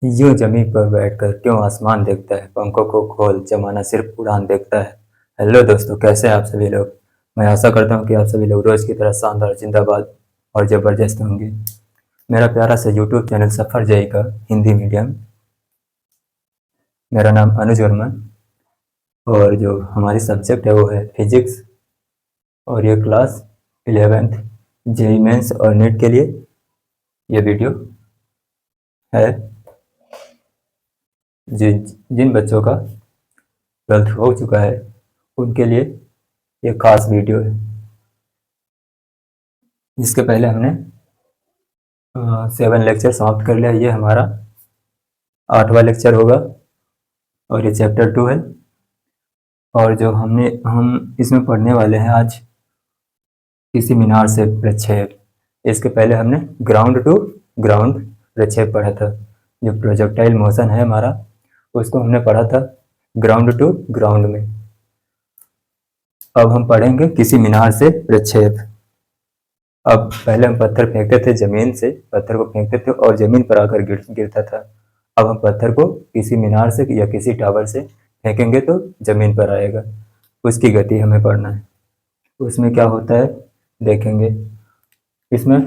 यूं जमीन पर बैठकर क्यों आसमान देखता है, पंखों को खोल जमाना सिर्फ उड़ान देखता है। हेलो दोस्तों, कैसे हैं आप सभी लोग। मैं आशा करता हूं कि आप सभी लोग रोज की तरह शानदार, जिंदाबाद और जबरदस्त होंगे। मेरा प्यारा सा यूट्यूब चैनल सफर जय का हिंदी मीडियम। मेरा नाम अनुज वर्मा और जो हमारी सब्जेक्ट है वो है फिजिक्स। और ये क्लास 11th जेई मेंस और नेट के लिए ये वीडियो है। जिन जिन बच्चों का 12th हो चुका है उनके लिए ये खास वीडियो है। इसके पहले हमने 7 लेक्चर समाप्त कर लिया। ये हमारा 8वां लेक्चर होगा और ये चैप्टर 2 है। और जो हम इसमें पढ़ने वाले हैं आज, किसी मीनार से प्रक्षेप। इसके पहले हमने ग्राउंड टू ग्राउंड प्रक्षेप पढ़ा था। जो प्रोजेक्टाइल मोशन है हमारा, उसको हमने पढ़ा था ग्राउंड टू ग्राउंड में। अब हम पढ़ेंगे किसी मीनार से प्रक्षेप। अब पहले हम पत्थर फेंकते थे, जमीन से पत्थर को फेंकते थे और जमीन पर आकर गिरता था। अब हम पत्थर को किसी मीनार से या किसी टावर से फेंकेंगे तो जमीन पर आएगा। उसकी गति हमें पढ़ना है। उसमें क्या होता है देखेंगे। इसमें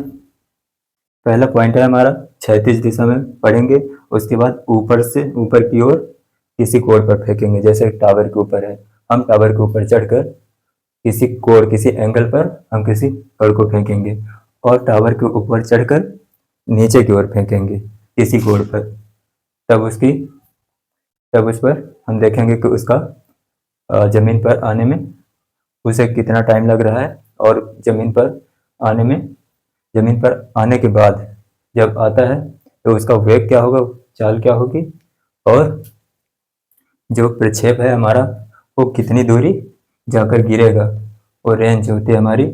पहला पॉइंट है हमारा, क्षैतिज दिशा में पढ़ेंगे। उसके बाद ऊपर से ऊपर की ओर किसी कोण पर फेंकेंगे। जैसे टावर के ऊपर है, हम टावर के ऊपर चढ़कर किसी कोण, किसी एंगल पर हम किसी कोण को फेंकेंगे और टावर के ऊपर चढ़कर नीचे की ओर फेंकेंगे किसी कोण पर। तब उस पर हम देखेंगे कि उसका जमीन पर आने में उसे कितना टाइम लग रहा है। और आने में जमीन पर आने के बाद जब आता है तो उसका वेग क्या होगा, चाल क्या होगी, और जो प्रक्षेप है हमारा वो कितनी दूरी जाकर गिरेगा। और रेंज होती है हमारी,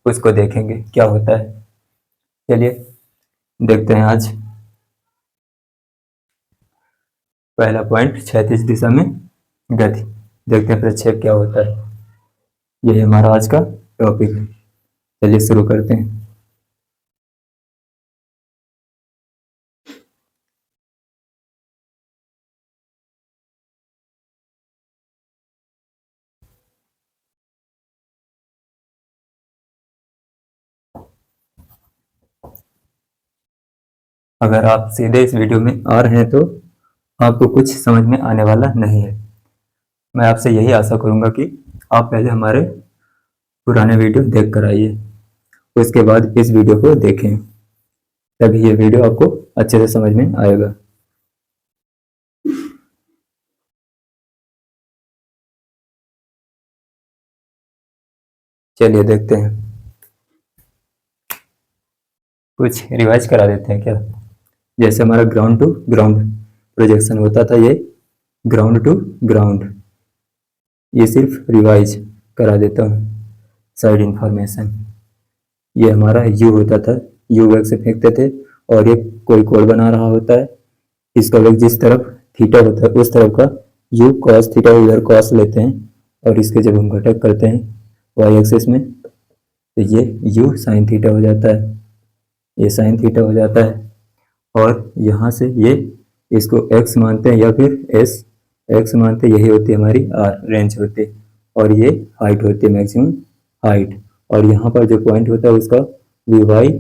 उसको देखेंगे क्या होता है। चलिए देखते हैं आज पहला पॉइंट, क्षैतिज दिशा में गति। देखते हैं प्रक्षेप क्या होता है। यही हमारा आज का टॉपिक है। चलिए शुरू करते हैं। अगर आप सीधे इस वीडियो में आ रहे हैं तो आपको कुछ समझ में आने वाला नहीं है। मैं आपसे यही आशा करूंगा कि आप पहले हमारे पुराने वीडियो देख कर आइए, उसके बाद इस वीडियो को देखें, तभी ये वीडियो आपको अच्छे से समझ में आएगा। चलिए देखते हैं, कुछ रिवाइज करा देते हैं क्या। जैसे हमारा ग्राउंड टू ग्राउंड प्रोजेक्शन होता था, ये ग्राउंड टू ग्राउंड, ये सिर्फ रिवाइज करा देता हूँ, साइड इंफॉर्मेशन। ये हमारा यू होता था, यू वेग से फेंकते थे और ये कोई कोण बना रहा होता है। इसका वेग जिस तरफ थीटा होता है उस तरफ का यू कॉस थीटा, इधर कॉस लेते हैं और इसके जब हम घटक करते हैं वाई एक्सिस में तो ये यू साइन थीटा हो जाता है, ये साइन थीटा हो जाता है। और यहाँ से ये इसको x मानते हैं या फिर x मानते हैं, यही होती है हमारी r रेंज होती है। और ये हाइट होती है, मैक्सिमम हाइट। और यहाँ पर जो पॉइंट होता है उसका vy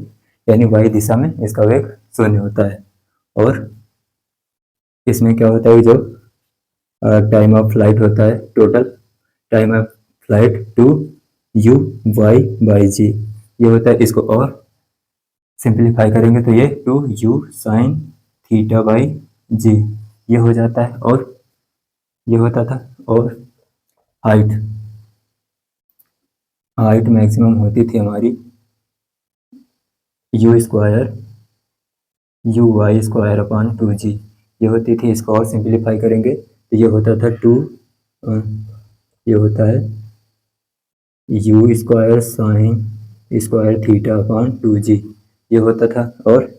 यानी y दिशा में इसका वेग 0 होता है। और इसमें क्या होता है, जो टाइम ऑफ फ्लाइट होता है, total time of flight two u y by जी, ये होता है। इसको और सिंप्लीफाई करेंगे तो ये 2u साइन थीटा बाई जी ये हो जाता है। और ये होता था। और हाइट हाइट मैक्सिमम होती थी हमारी U square you Y square upon 2g, ये होती थी। इसको और सिंप्लीफाई करेंगे तो ये होता था ये होता है u square sine square theta upon 2g, ये होता था। और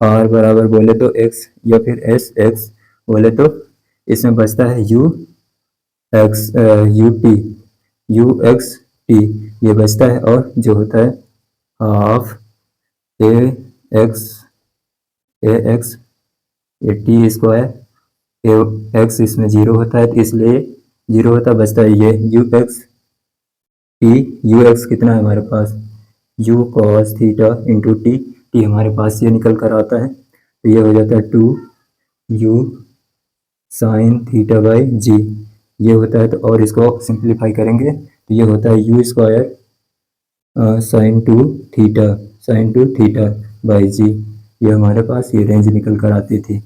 आर बराबर बोले तो x या फिर एस एक्स बोले तो इसमें बचता है यू एक्स टी, ये बचता है। और जो होता है हाफ ए एक्स ये टी स्क्वायर एक्स इसमें जीरो होता है तो इसलिए जीरो होता है, बचता है ये you X T. U X कितना है हमारे पास, U cos theta into T. T हमारे पास ये निकल कर आता है तो ये हो जाता है 2 यू साइन थीटा बाई जी। ये होता है तो और इसको सिंप्लीफाई करेंगे तो ये होता है u square sine two theta, sine two theta by जी। ये हमारे पास ये रेंज निकल कर आती थी,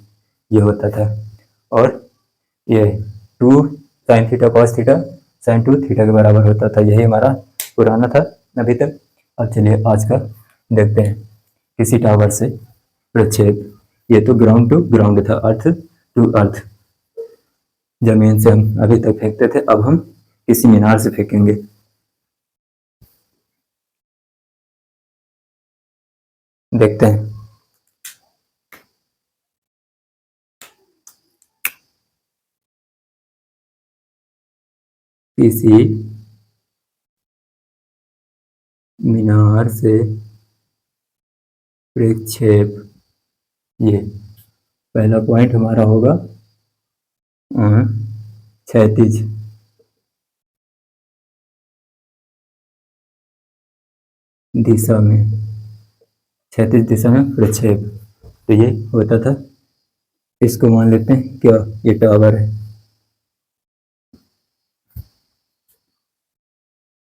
ये होता था। और ये 2 sine theta cos theta sine two theta के बराबर होता था, यही हमारा पुराना था अभी तक। अब चलिए आज का देखते हैं। किसी टावर से प्रक्षेप, ये तो ग्राउंड टू ग्राउंड था, अर्थ टू अर्थ। जमीन से हम अभी तक फेंकते थे, अब हम किसी मीनार से फेंकेंगे। देखते हैं। किसी मीनार से प्रक्षेप, ये पहला पॉइंट हमारा होगा क्षैतिज दिशा में, क्षैतिज दिशा में प्रक्षेप। तो ये होता था, इसको मान लेते हैं क्या, ये टावर है,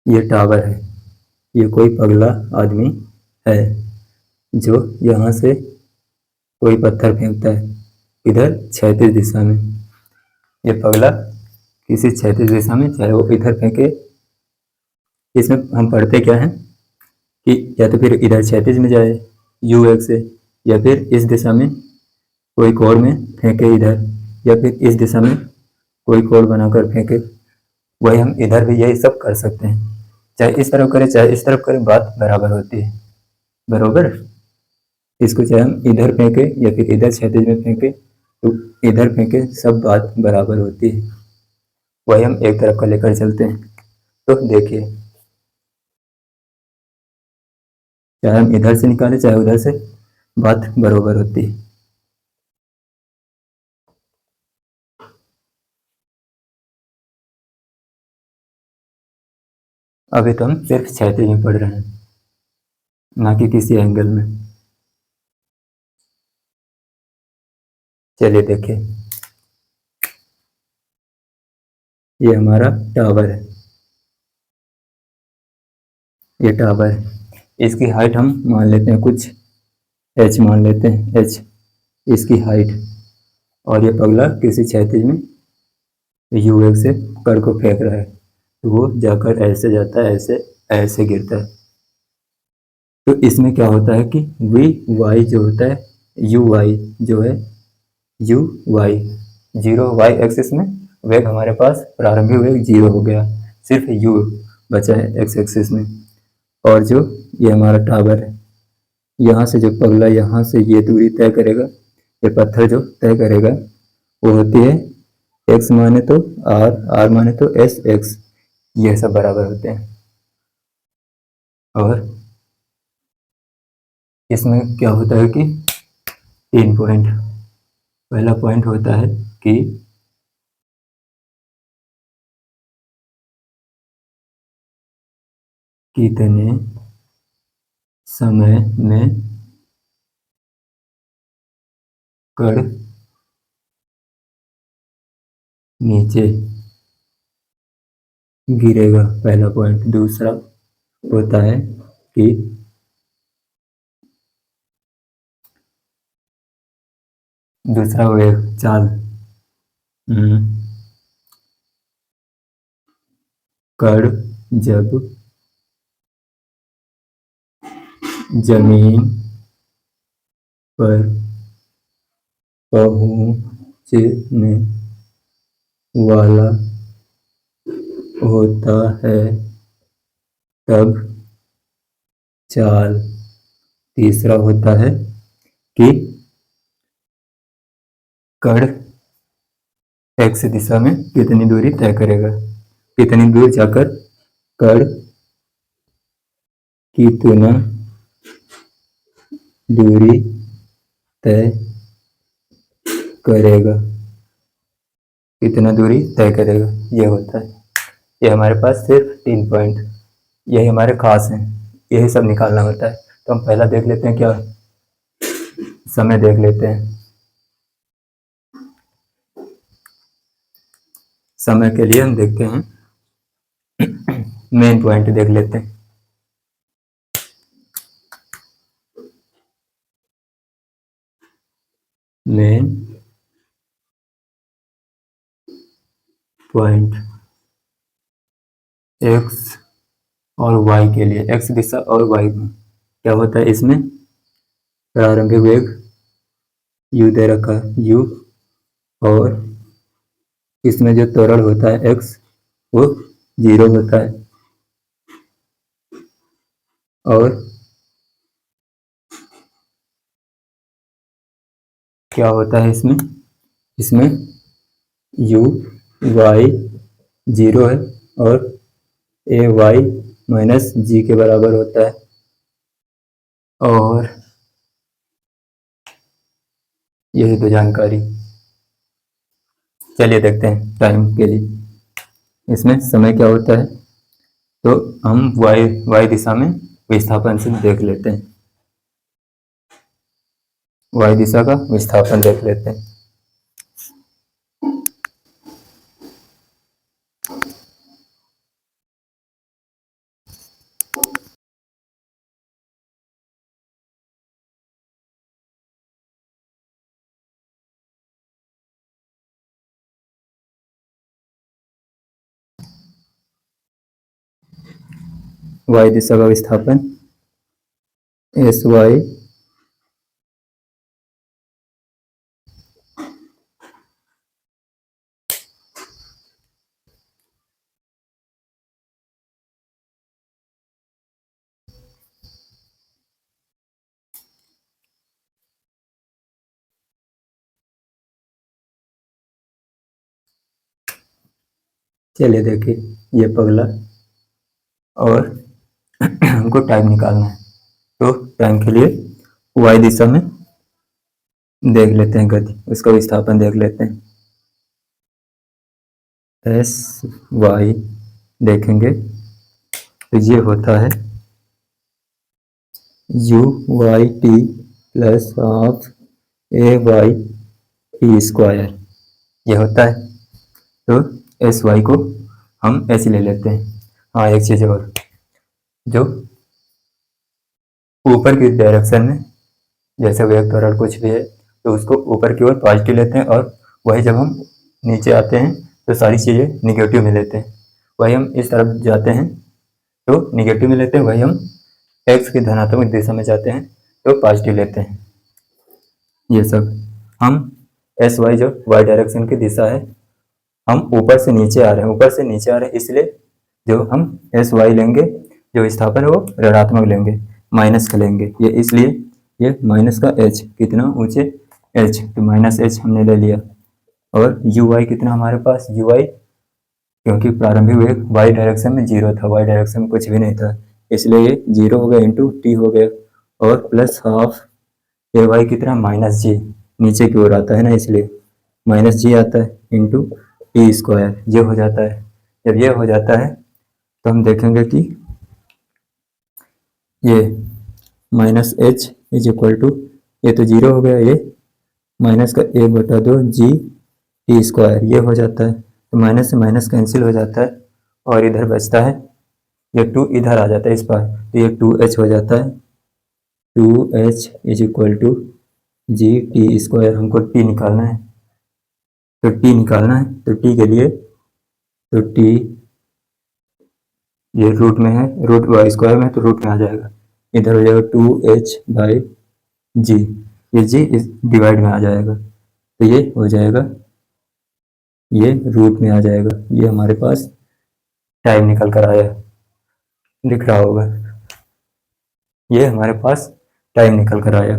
ये टावर है। ये कोई पगला आदमी है जो यहाँ से कोई पत्थर फेंकता है इधर क्षैतिज दिशा में। ये पगला किसी क्षैतिज दिशा में, चाहे वो इधर फेंके, इसमें हम पढ़ते क्या है कि या तो फिर इधर क्षैतिज में जाए यू एक्स से, या फिर इस दिशा में कोई कोण में फेंके इधर, या फिर इस दिशा में कोई कोण बनाकर फेंके। वही हम इधर भी यही सब कर सकते हैं, चाहे इस तरफ करें चाहे इस तरफ करें, बात बराबर होती है। बरोबर, इसको चाहे हम इधर फेंके या फिर इधर क्षैतिज में फेंके, तो इधर फेंके, सब बात बराबर होती है। वही हम एक तरफ का लेकर चलते हैं। तो देखिए, चाहे हम इधर से निकालें चाहे उधर से, बात बराबर होती है। अभी तो हम सिर्फ क्षैतिज में पढ़ रहे हैं, ना कि किसी एंगल में। चलिए देखिए, ये हमारा टावर है, ये टावर है। इसकी हाइट हम मान लेते हैं कुछ एच मान लेते हैं, एच इसकी हाइट। और ये पगला किसी क्षैतिज में यू एक से कड़ को फेंक रहा है, तो वो जाकर ऐसे जाता है, ऐसे ऐसे गिरता है। तो इसमें क्या होता है कि वी वाई जो होता है, यू वाई जो है, you Y zero, Y axis में वेग हमारे पास प्रारंभिक वेग जीरो हो गया, सिर्फ यू बचा है एक्स एक्सिस में। और जो ये हमारा टावर है, यहाँ से जो पगला यहाँ से ये दूरी तय करेगा, ये पत्थर जो तय करेगा, वो होती है एक्स माने तो आर, आर माने तो एस एक्स, ये सब बराबर होते हैं। और इसमें क्या होता है कि 3 पॉइंट, पहला पॉइंट होता है कि कितने समय में कण नीचे गिरेगा, पहला पॉइंट। दूसरा होता है कि दूसरा वेग चाल, कण जब जमीन पर पहुंचने वाला होता है तब चाल। तीसरा होता है कि कण एक्स दिशा में कितनी दूरी तय करेगा, कितनी दूर जाकर कण कितना दूरी तय करेगा, कितना दूरी तय करेगा, ये होता है। ये हमारे पास सिर्फ 3 पॉइंट, यही हमारे खास हैं, यही सब निकालना होता है। तो हम पहला देख लेते हैं, क्या समय देख लेते हैं। समय के लिए हम देखते हैं मेन पॉइंट देख लेते हैं। मेन पॉइंट एक्स और वाई के लिए, एक्स दिशा और वाई में क्या होता है, इसमें प्रारंभिक वेग u दे रखा है, u, और इसमें जो त्वरण होता है x वो 0 होता है, और क्या होता है इसमें, इसमें u y 0 है और a y माइनस जी के बराबर होता है। और यही तो जानकारी। चलिए देखते हैं टाइम के लिए इसमें समय क्या होता है। तो हम y दिशा में विस्थापन से देख लेते हैं, y दिशा का विस्थापन देख लेते हैं। y दिशा का विस्थापन एस वाई चलिए देखिए ये पगला, और हमको टाइम निकालना है। तो टाइम के लिए y दिशा में देख लेते हैं गति, उसका विस्थापन देख लेते हैं। एस वाई देखेंगे तो ये होता है u y T plus half ए वाई टी स्क्वायर, ये होता है। तो एस वाई को हम ऐसे ले लेते हैं। हाँ एक चीज़ और, जो ऊपर की डायरेक्शन में जैसे वेग त्वरण कुछ भी है तो उसको ऊपर की ओर पॉजिटिव लेते हैं, और वही जब हम नीचे आते हैं तो सारी चीज़ें निगेटिव में लेते हैं। वही हम इस तरफ जाते हैं तो निगेटिव में लेते हैं, वही हम एक्स की धनात्मक दिशा में जाते हैं तो पॉजिटिव लेते हैं। ये सब हम एस वाई जो वाई डायरेक्शन की दिशा है, हम ऊपर से नीचे आ रहे हैं, ऊपर से नीचे आ रहे हैं, इसलिए जो हम एस वाई लेंगे, जो विस्थापन है वो ऋणात्मक लेंगे, माइनस का लेंगे। ये इसलिए ये माइनस का एच, कितना ऊंचे एच, तो माइनस एच हमने ले लिया। और यू वाई कितना हमारे पास, यू वाई क्योंकि प्रारंभिक वेग वाई डायरेक्शन में 0 था, वाई डायरेक्शन में कुछ भी नहीं था, इसलिए ये 0 हो गया इंटू टी हो गया, और प्लस हाफ ए वाई कितना माइनस जी, नीचे की ओर आता है ना इसलिए माइनस जी आता है, इंटू टी स्क्वायर, ये हो जाता है। जब ये हो जाता है तो हम देखेंगे कि ये minus H is equal to, ये तो 0 हो गया, ये माइनस का 1/2 जी टी स्क्वायर, ये हो जाता है। तो माइनस से माइनस कैंसिल हो जाता है और इधर बचता है, ये 2 इधर आ जाता है इस पार, तो ये 2h हो जाता है। 2h is equal to G T square, हमको टी निकालना है, तो टी निकालना है, तो टी के लिए, तो टी ये रूट में है, रूट वाई स्क्वायर में, तो रूट में आ जाएगा, इधर हो जाएगा 2h/g, ये जी इस डिवाइड में आ जाएगा, तो ये हो जाएगा, ये रूट में आ जाएगा। ये हमारे पास टाइम निकल कर आया, दिख रहा होगा, ये हमारे पास टाइम निकल कर आया।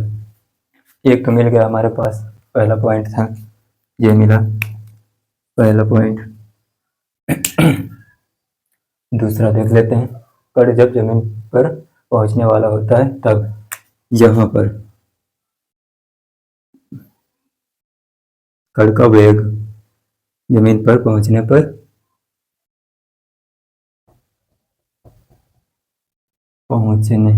एक तो मिल गया हमारे पास, पहला पॉइंट था, ये मिला पहला पॉइंट। दूसरा देख लेते हैं, कण जब जमीन पर पहुंचने वाला होता है तब, यहाँ पर कण का वेग जमीन पर पहुंचने पर पहुंचने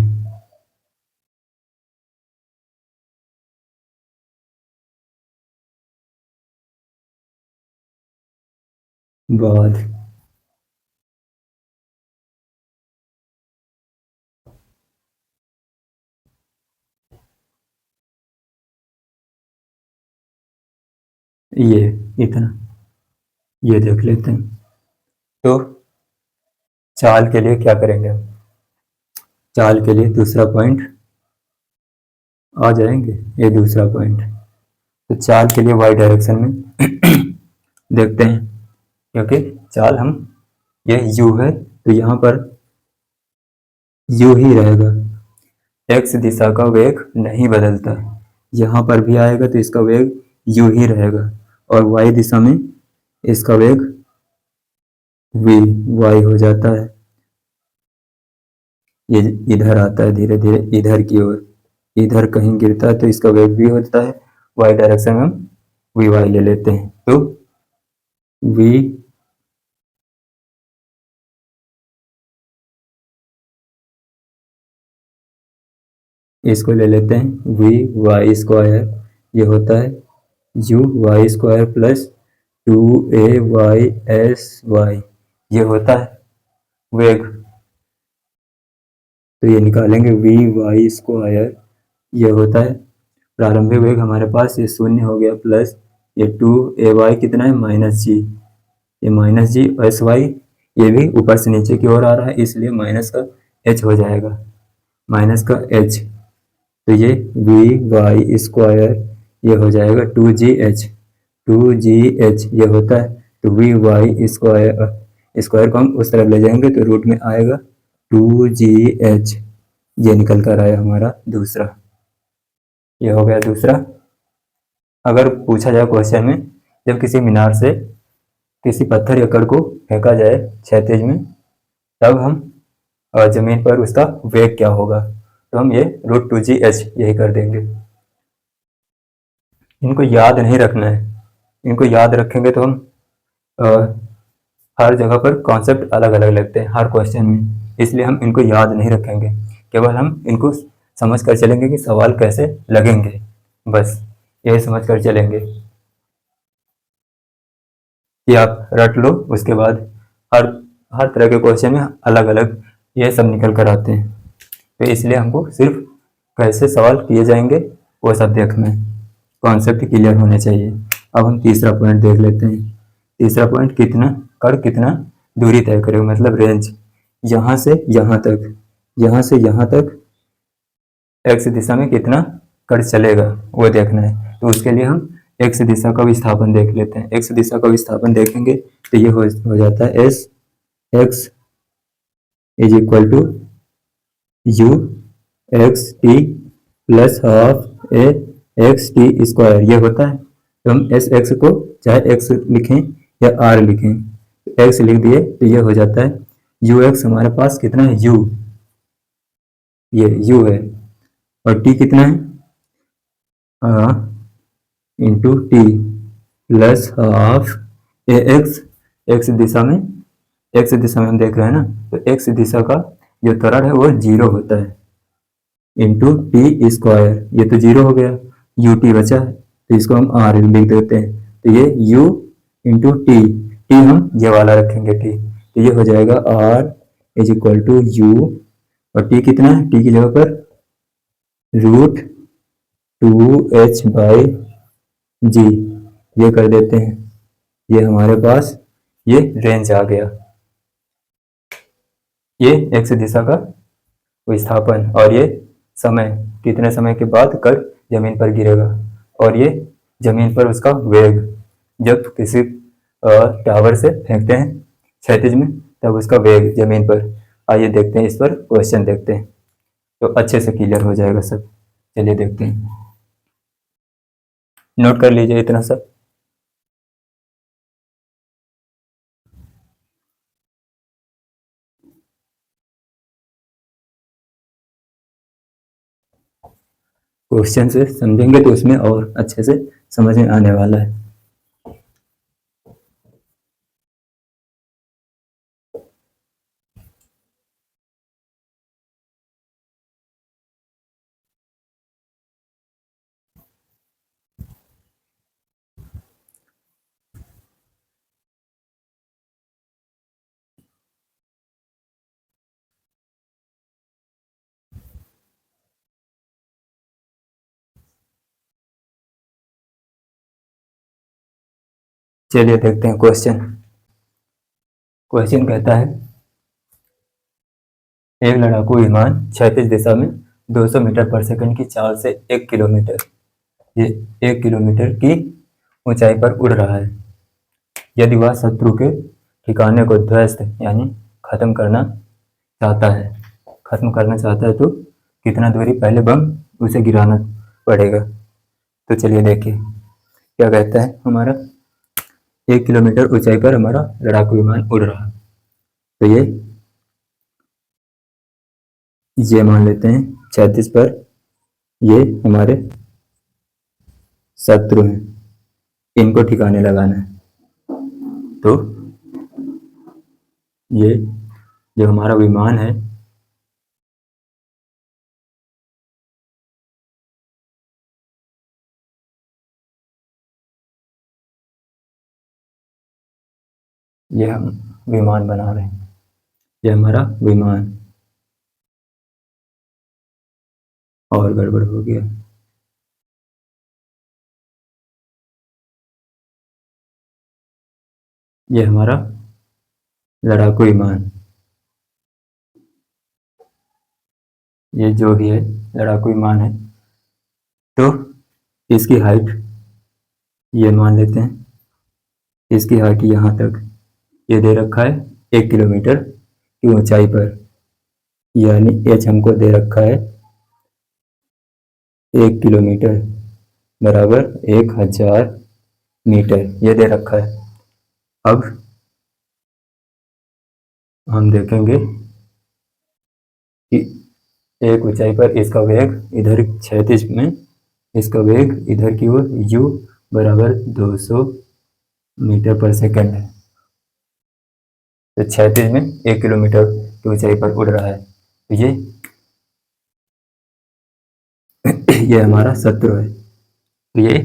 बाद ये इतना, ये देख लेते हैं। तो चाल के लिए क्या करेंगे हम? चाल के लिए दूसरा पॉइंट आ जाएंगे, ये दूसरा पॉइंट। तो चाल के लिए वाई डायरेक्शन में देखते हैं, क्योंकि चाल हम, ये u है तो यहाँ पर u ही रहेगा। x दिशा का वेग नहीं बदलता, यहाँ पर भी आएगा तो इसका वेग u ही रहेगा, और y दिशा में इसका वेग v y हो जाता है। ये इधर आता है धीरे धीरे इधर की ओर, इधर कहीं गिरता है तो इसका वेग v होता है। y डायरेक्शन में हम वी वाई ले लेते हैं, तो v इसको ले लेते हैं वी वाई स्क्वायर, ये होता है u Y square plus 2a y s y, ये होता है वेग। तो ये निकालेंगे वी वाई स्क्वायर, ये होता है प्रारंभिक वेग हमारे पास, ये शून्य हो गया, प्लस ये 2a y कितना है -g, ये -g एस वाई, ये भी ऊपर से नीचे की ओर आ रहा है इसलिए माइनस का h हो जाएगा, माइनस का h। तो ये वी वाई स्क्वायर, ये हो जाएगा 2gh, 2gh ये होता है। तो वी वाई स्क्वायर, स्क्वायर को हम उस तरफ ले जाएंगे तो रूट में आएगा 2gh, ये निकल कर आया हमारा दूसरा, ये हो गया दूसरा। अगर पूछा जाए क्वेश्चन में, जब किसी मीनार से किसी पत्थर या कण को फेंका जाए क्षैतिज में, तब हम जमीन पर उसका वेग क्या होगा, तो हम ये √2gh यही कर देंगे। इनको याद नहीं रखना है, इनको याद रखेंगे तो हम हर जगह पर कॉन्सेप्ट अलग अलग लगते हैं हर क्वेश्चन में, इसलिए हम इनको याद नहीं रखेंगे, केवल हम इनको समझ कर चलेंगे कि सवाल कैसे लगेंगे, बस यही समझ कर चलेंगे। ये आप रट लो, उसके बाद हर हर तरह के क्वेश्चन में अलग अलग ये सब निकल कर आते हैं, तो इसलिए हमको सिर्फ कैसे सवाल किए जाएंगे वो सब देखना है, कॉन्सेप्ट क्लियर होने चाहिए। अब हम तीसरा पॉइंट देख लेते हैं। तीसरा पॉइंट, कितना कण कितना दूरी तय करेगा, मतलब रेंज, यहाँ से यहाँ तक, यहाँ से यहाँ तक एक्स दिशा में कितना कण चलेगा वो देखना है। तो उसके लिए हम एक्स दिशा का विस्थापन देख लेते हैं। एक्स दिशा का विस्थापन देखेंगे तो ये हो जाता है S X is equal to you X T plus half A X T square, ये होता है। तो हम एस एक्स को चाहे एक्स लिखें या आर लिखें, एक्स लिख दिए तो ये हो जाता है यू एक्स, हमारे पास कितना है यू, ये यू है, और टी कितना है into T plus half A x, x दिशा में, एक्स दिशा में हम देख रहे हैं ना, तो एक्स दिशा का जो त्वरण है वो 0 होता है, इंटू टी स्क्वायर, ये तो 0 हो गया, यू टी बचा है तो इसको हम आर लिख देते हैं। तो ये u इंटू टी, टी हम ये वाला रखेंगे टी, तो ये हो जाएगा R is equal to U, और टी कितना है, टी की जगह पर √2h/g, ये कर देते हैं। ये हमारे पास ये रेंज आ गया, ये एक्स दिशा का विस्थापन, और ये समय, कितने समय के बाद कण जमीन पर गिरेगा, और ये जमीन पर उसका वेग, जब किसी टावर से फेंकते हैं क्षैतिज में तब उसका वेग जमीन पर। आइए देखते हैं, इस पर क्वेश्चन देखते हैं तो अच्छे से क्लियर हो जाएगा सब। चलिए देखते हैं, नोट कर लीजिए इतना सब। क्वेश्चन से समझेंगे तो उसमें और अच्छे से समझ में आने वाला है। चलिए देखते हैं क्वेश्चन। क्वेश्चन कहता है एक लड़ाकू विमान क्षैतिज दिशा में 200 मीटर पर सेकंड की चाल से 1 किलोमीटर, ये 1 किलोमीटर की ऊंचाई पर उड़ रहा है। यदि वह शत्रु के ठिकाने को ध्वस्त यानी खत्म करना चाहता है तो कितना दूरी पहले बम उसे गिराना पड़ेगा। तो चलिए देखिए क्या कहता है। हमारा 1 किलोमीटर ऊंचाई पर हमारा लड़ाकू विमान उड़ रहा है। तो ये मान लेते हैं 36 पर ये हमारे शत्रु हैं, इनको ठिकाने लगाना है। तो ये जो हमारा विमान है ये हम विमान बना रहे हैं, ये हमारा विमान। और गड़बड़ हो गया। ये हमारा लड़ाकू विमान, ये जो भी है लड़ाकू विमान है। तो इसकी हाइट ये मान लेते हैं, इसकी हाइट यहाँ तक ये दे रखा है 1 किलोमीटर की ऊंचाई पर, यानी h हमको दे रखा है 1 किलोमीटर बराबर 1000 मीटर, ये दे रखा है। अब हम देखेंगे कि एक ऊंचाई पर इसका वेग इधर क्षैतिज में, इसका वेग इधर की ओर u बराबर 200 मीटर पर सेकंड है। तो क्षैतिज में 1 किलोमीटर की ऊंचाई पर उड़ रहा है। तो ये हमारा शत्रु है। तो ये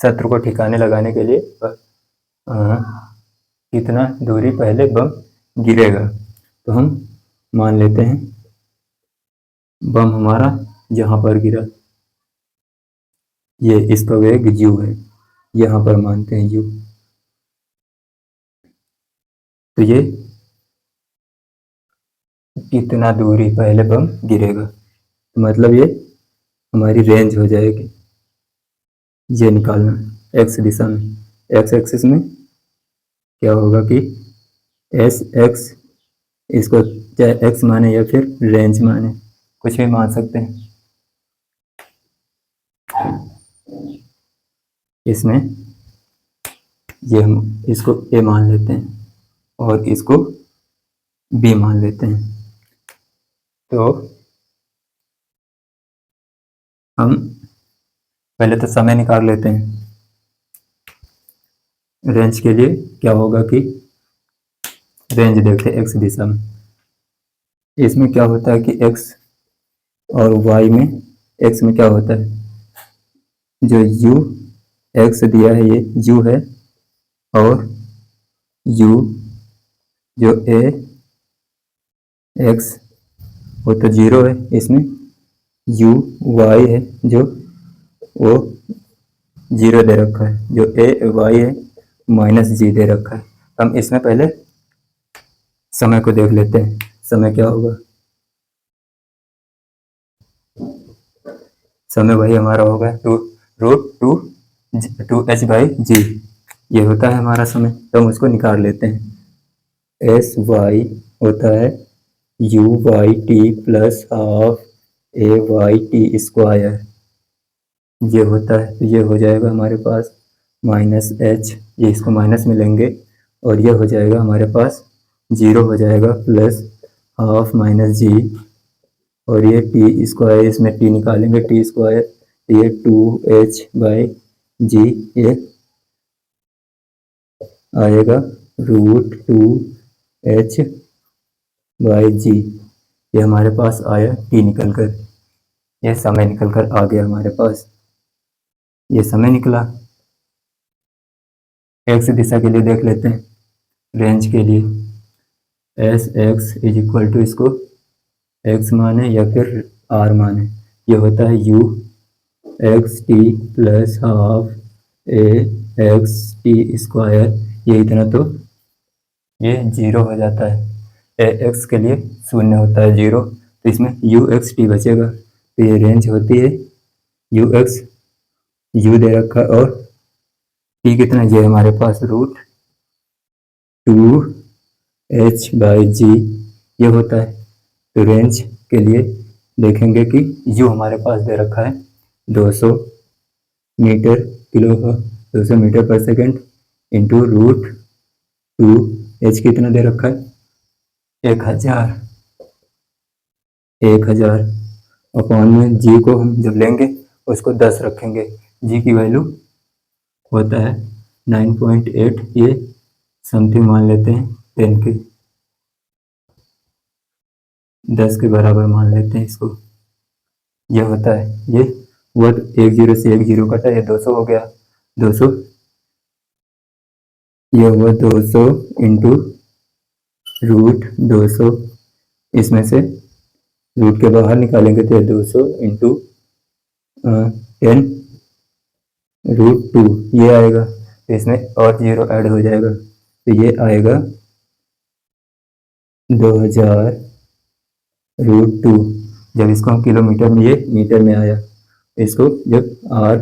शत्रु को ठिकाने लगाने के लिए कितना दूरी पहले बम गिरेगा। तो हम मान लेते हैं बम हमारा जहां पर गिरा, ये इसका वेग u है, यहां पर मानते हैं u। तो ये कितना दूरी पहले बम गिरेगा, तो मतलब ये हमारी रेंज हो जाएगी। ये निकालना x दिशा में, x एक्सिस में क्या होगा कि एस एक्स, इसको चाहे x माने या फिर रेंज माने, कुछ भी मान सकते हैं। इसमें ये हम इसको a मान लेते हैं और इसको b मान लेते हैं। तो हम पहले तो समय निकाल लेते हैं। रेंज के लिए क्या होगा कि रेंज देखते हैं x दिशा में, इसमें क्या होता है कि x और y में, x में क्या होता है, जो u x दिया है ये u है, और u जो a x वो तो 0 है, इसमें u y है जो वो 0 दे रखा है, जो a y है -g दे रखा है। हम इसमें पहले समय को देख लेते हैं। समय क्या होगा, समय वही हमारा होगा √2h/g, ये होता है हमारा समय। तो हम उसको निकाल लेते हैं। एस वाई होता है u/t प्लस हाफ a/t², ये होता है। तो ये हो जाएगा हमारे पास -h, ये इसको माइनस में लेंगे और ये हो जाएगा हमारे पास 0 हो जाएगा प्लस हाफ -g, और ये t², इसमें t निकालेंगे t², ये 2h/g, ये आएगा √2h/g, ये हमारे पास आया t निकल कर, ये समय निकल कर आ गया हमारे पास, ये समय निकला। x दिशा के लिए देख लेते हैं, रेंज के लिए S X is equal to, इसको x माने या फिर r माने, ये होता है u x t plus half x T square, ये इतना, तो ये 0 हो जाता है। एक्स के लिए 0 होता है 0, तो इसमें यू एक्स टी बचेगा। तो ये रेंज होती है यू एक्स, यू दे रखा है, और टी कितना, ये हमारे पास √2h/g ये होता है। तो रेंज के लिए देखेंगे कि यू हमारे पास दे रखा है 200 मीटर किलो 200 मीटर पर सेकेंड इंटू √2, एच कितना दे रखा है 1000 अपॉन में जी को हम जब लेंगे उसको 10 रखेंगे, जी की वैल्यू होता है 9.8, ये समथिंग मान लेते हैं 10 के 10 के बराबर मान लेते हैं इसको। ये होता है, ये वो 10 से 10 कटा, ये 200 हो गया, 200, ये हुआ 200 इंटू √200, इसमें से रूट के बाहर निकालेंगे तो 200 इंटू 10 √2 ये आएगा, तो इसमें और 0 ऐड हो जाएगा, तो ये आएगा 2000 √2। जब इसको हम किलोमीटर में, ये मीटर में आया, इसको जब आर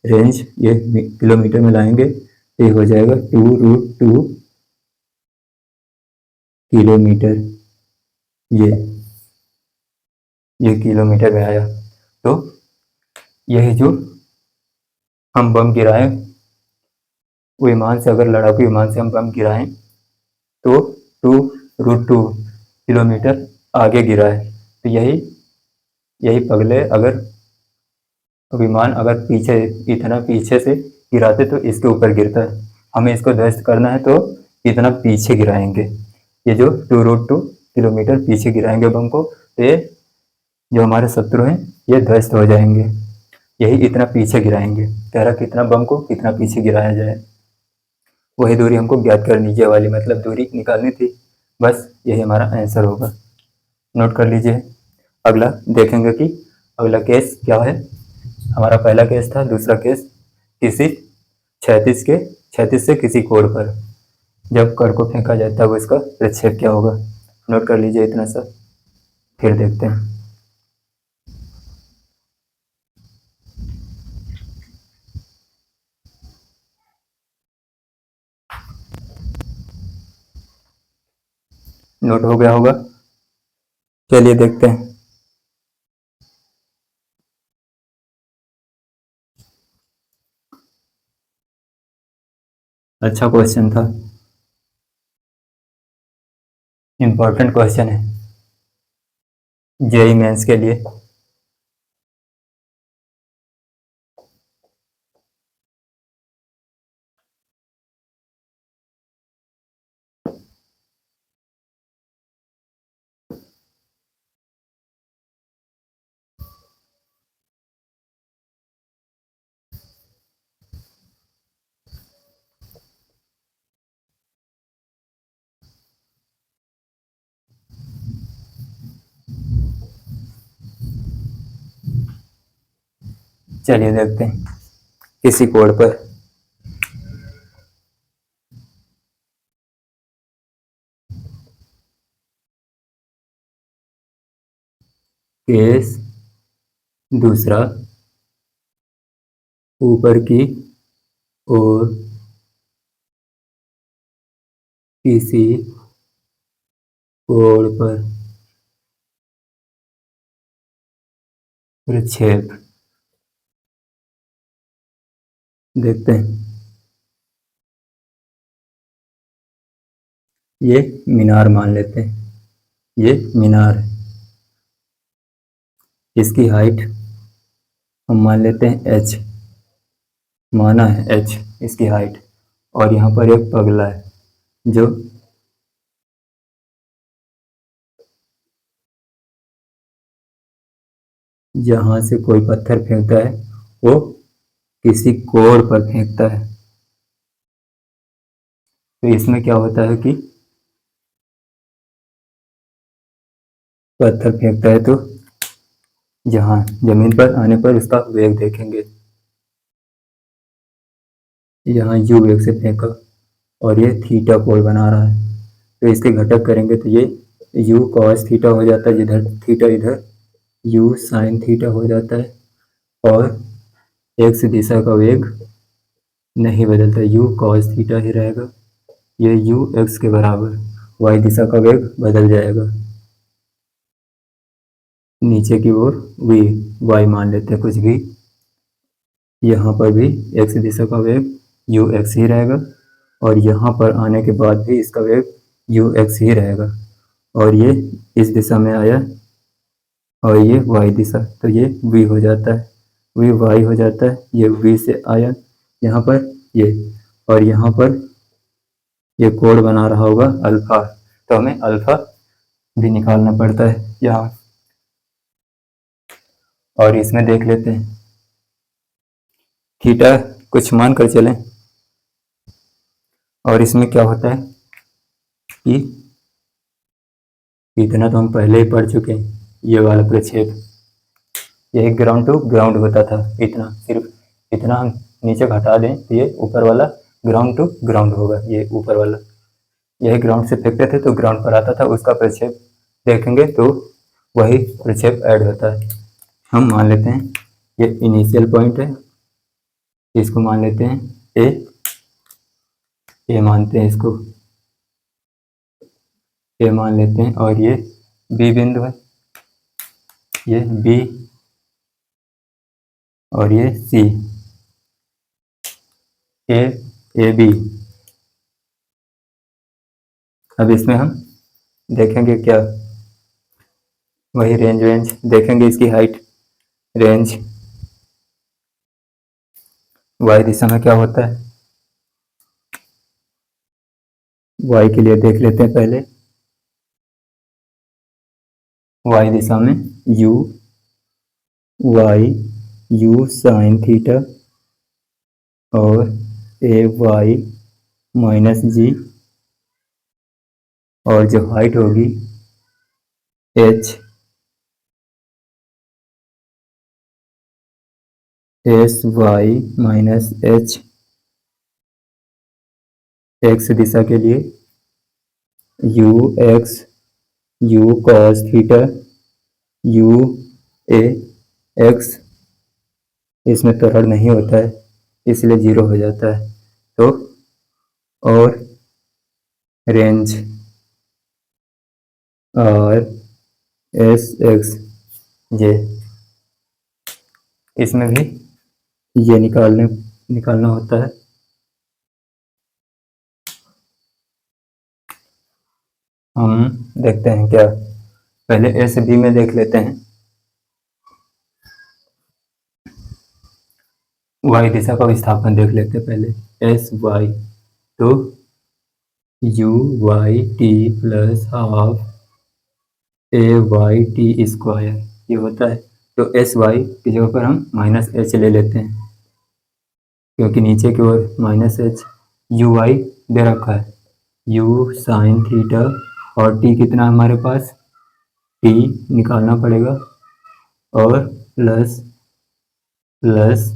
रेंज ये किलोमीटर में लाएंगे तो ये हो जाएगा 2√2 किलोमीटर, ये किलोमीटर में आया। तो यही जो हम बम गिराएं, विमान से, अगर लड़ाकू विमान से हम बम गिराएं तो 2√2 किलोमीटर आगे गिरा है, तो यही पगले अगर विमान अगर पीछे, इतना पीछे से गिराते तो इसके ऊपर गिरता है, हमें इसको ध्वस्त करना है तो इतना पीछे गिराएंगे, ये जो 2√2 किलोमीटर पीछे गिराएंगे बम को, तो ये जो हमारे शत्रु हैं ये ध्वस्त हो जाएंगे, यही इतना पीछे गिराएंगे। कह रहा कितना बम को कितना पीछे गिराया जाए, वही दूरी हमको ज्ञात करनी, ये वाली मतलब दूरी निकालनी थी, बस यही हमारा आंसर होगा। नोट कर लीजिए। अगला देखेंगे कि अगला केस क्या है। हमारा पहला केस था, दूसरा केस किसी 36 से किसी कोण पर जब कण को फेंका जाए तब इसका प्रक्षेप क्या होगा। नोट कर लीजिए इतना सा, फिर देखते हैं। नोट हो गया होगा, चलिए देखते हैं। अच्छा क्वेश्चन था, इंपॉर्टेंट क्वेश्चन है जेईई मेंस के लिए। चलिए देखते हैं। किसी कोण पर केस दूसरा, ऊपर की ओर किसी कोण पर प्रक्षेप, देखते हैं। ये मीनार मान लेते हैं, ये मीनार है, इसकी हाइट हम मान लेते हैं h, माना है h इसकी हाइट, और यहाँ पर एक पगला है जो जहाँ से कोई पत्थर फेंकता है वो किसी कोण पर फेंकता है। तो इसमें क्या होता है कि पत्थर फेंकता है तो जहाँ जमीन पर आने पर उसका वेग देखेंगे, यहाँ यू एक से फेंका और ये थीटा कोण बना रहा है, तो इसके घटक करेंगे तो ये यू कॉस थीटा हो जाता है, जिधर थीटा इधर यू साइन थीटा हो जाता है, और एक्स दिशा का वेग नहीं बदलता, यू कॉस थीटा ही रहेगा, ये यू एक्स के बराबर, वाई दिशा का वेग बदल जाएगा नीचे की ओर वी, वाई मान लेते हैं कुछ भी, यहाँ पर भी एक्स दिशा का वेग यू एक्स ही रहेगा, और यहाँ पर आने के बाद भी इसका वेग यू एक्स ही रहेगा, और ये इस दिशा में आया और ये वाई दिशा, तो ये वी हो जाता है, वी वाई हो जाता है, ये वी से आया यहाँ पर ये, और यहाँ पर ये कोण बना रहा होगा अल्फा, तो हमें अल्फा भी निकालना पड़ता है यहाँ, और इसमें देख लेते हैं थीटा कुछ मान कर चलें, और इसमें क्या होता है कि इतना तो हम पहले ही पढ़ चुके हैं, ये वाला प्रक्षेप, ये ग्राउंड टू ग्राउंड होता था, इतना सिर्फ इतना हम नीचे घटा दें तो ये ऊपर वाला ग्राउंड टू ग्राउंड होगा, ये ऊपर वाला यही ग्राउंड से फेंकते थे तो ग्राउंड पर आता था, उसका प्रक्षेप देखेंगे तो वही प्रक्षेप ऐड होता है। हम मान लेते हैं ये इनिशियल पॉइंट है, इसको मान लेते हैं ए मानते हैं, इसको ए मान लेते हैं, और ये बी बिंदु है, ये बी और ये सी, ए बी। अब इसमें हम देखेंगे क्या, वही रेंज देखेंगे, इसकी हाइट रेंज वाई दिशा में क्या होता है, वाई के लिए देख लेते हैं पहले, वाई दिशा में u y u sine theta और ए वाई माइनस जी, और जो हाइट होगी h s y minus h, x दिशा के लिए u x u cos theta u a x, इसमें त्वरण नहीं होता है इसलिए जीरो हो जाता है, तो और रेंज और एस एक्स, ये इसमें भी ये निकालना होता है। हम देखते हैं क्या, पहले एस बी में देख लेते हैं, वाई दिशा का विस्थापन देख लेते हैं पहले, एस वाई, तो U Y T plus half ए वाई टी स्क्वायर ये होता है, तो एस वाई की जगह पर हम माइनस एच ले लेते हैं, क्योंकि नीचे की ओर माइनस एच, यू वाई दे रखा है यू साइन थीटा, और टी कितना हमारे पास, टी निकालना पड़ेगा, और प्लस प्लस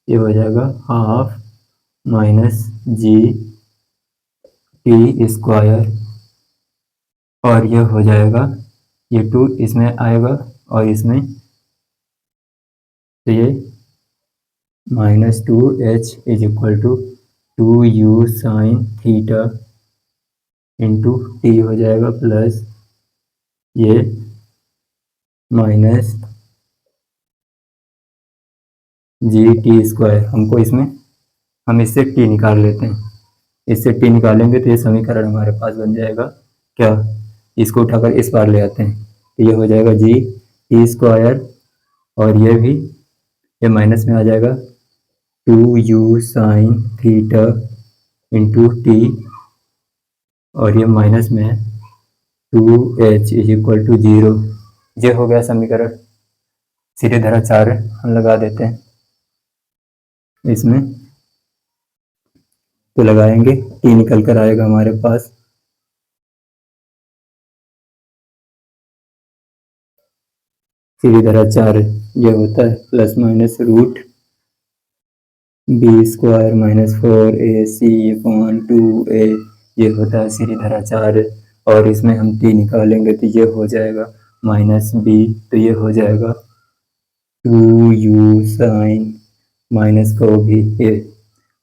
ये हो जाएगा half minus G T square, और ये हो जाएगा, ये टू इसमें आएगा और इसमें, तो ये minus two h is equal to two u sine theta into t हो जाएगा, प्लस ये माइनस जी टी स्क्वायर, हमको इसमें हम इससे टी निकाल लेते हैं, इससे टी निकालेंगे तो ये समीकरण हमारे पास बन जाएगा क्या, इसको उठाकर इस बार ले आते हैं तो ये हो जाएगा जी टी स्क्वायर, और ये भी ये माइनस में आ जाएगा two u sine theta into t, और ये माइनस में है two h is equal to zero, ये हो गया समीकरण। सीधे धारा 4 हम लगा देते हैं इसमें, तो लगाएंगे टी निकल कर आएगा हमारे पास सीधी धारा 4, ये होता है plus minus root b square minus 4ac/2a, ये होता है सीढ़ीधराचार्य। और इसमें हम t निकालेंगे तो ये हो जाएगा माइनस बी, तो ये हो जाएगा 2u साइन, माइनस को भी ए,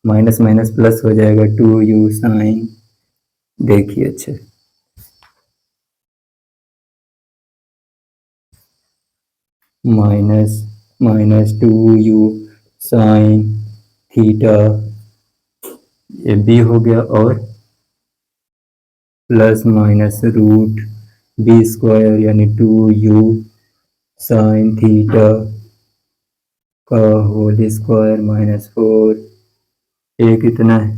माइनस माइनस प्लस हो जाएगा 2u साइन। देखिए अच्छे, minus minus 2u sine theta, ये बी हो गया, और plus minus root b square यानी 2u साइन थीटा का होल स्क्वायर माइनस 4, ए कितना है